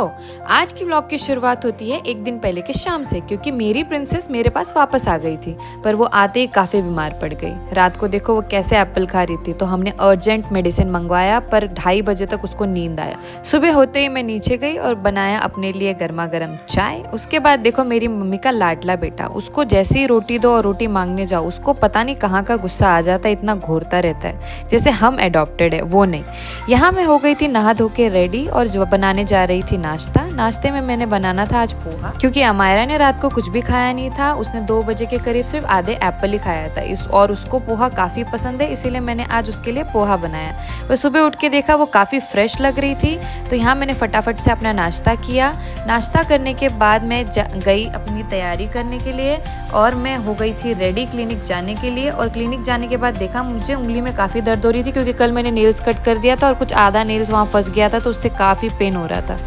आज की व्लॉग की शुरुआत होती है एक दिन पहले के शाम से, क्योंकि मेरी प्रिंसेस मेरे पास वापस आ गई थी। पर वो आते ही काफ़ी बीमार पड़ गई। रात को देखो वो कैसे एप्पल खा रही थी, तो हमने अर्जेंट मेडिसिन मंगवाया, पर 2:30 बजे तक उसको नींद आया। सुबह होते ही मैं नीचे गई और बनाया अपने लिए गर्मा गर्म चाय। उसके बाद देखो मेरी मम्मी का लाडला बेटा, उसको जैसे ही रोटी दो और रोटी मांगने जाओ, उसको पता नहीं कहाँ का गुस्सा आ जाता है, इतना घूरता रहता है जैसे हम एडॉप्टेड है, वो नहीं। यहाँ मैं हो गई थी नहा धो के रेडी और जो बनाने जा रही थी नाश्ते में मैंने बनाना था आज पोहा, क्योंकि अमायरा ने रात को कुछ भी खाया नहीं था। उसने 2 बजे के करीब सिर्फ आधे एप्पल ही खाया था और उसको पोहा काफी पसंद है, इसीलिए मैंने आज उसके लिए पोहा बनाया। वह सुबह उठ के देखा वो काफी फ्रेश लग रही थी, तो यहाँ मैंने फटाफट से अपना नाश्ता किया। नाश्ता करने के बाद मैं गई अपनी तैयारी करने के लिए और मैं हो गई थी रेडी क्लिनिक जाने के लिए। और क्लिनिक जाने के बाद देखा मुझे उंगली में काफ़ी दर्द हो रही थी, क्योंकि कल मैंने नेल्स कट कर दिया था और कुछ आधा नेल्स वहाँ फंस गया था, तो उससे काफ़ी पेन हो रहा था।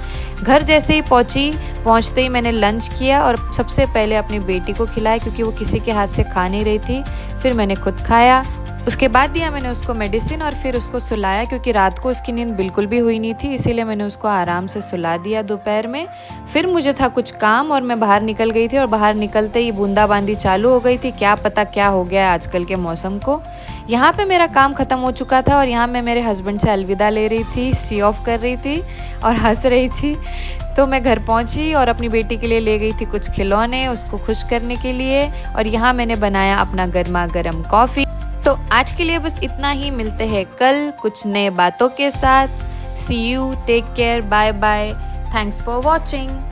घर जैसे ही पहुँचते ही मैंने लंच किया और सबसे पहले अपनी बेटी को खिलाया, क्योंकि वो किसी के हाथ से खा नहीं रही थी। फिर मैंने खुद खाया। उसके बाद दिया मैंने उसको मेडिसिन और फिर उसको सुलाया, क्योंकि रात को उसकी नींद बिल्कुल भी हुई नहीं थी, इसीलिए मैंने उसको आराम से सुला दिया दोपहर में। फिर मुझे था कुछ काम और मैं बाहर निकल गई थी, और बाहर निकलते ही बूंदाबांदी चालू हो गई थी। क्या पता क्या हो गया है आजकल के मौसम को। यहाँ पे मेरा काम ख़त्म हो चुका था और यहाँ मैं मेरे हस्बैंड से अलविदा ले रही थी, सी ऑफ कर रही थी और हंस रही थी। तो मैं घर पहुँची और अपनी बेटी के लिए ले गई थी कुछ खिलौने उसको खुश करने के लिए, और यहाँ मैंने बनाया अपना गर्मा गर्म कॉफ़ी। तो आज के लिए बस इतना ही, मिलते हैं कल कुछ नए बातों के साथ। See you, take care, bye bye, thanks for watching.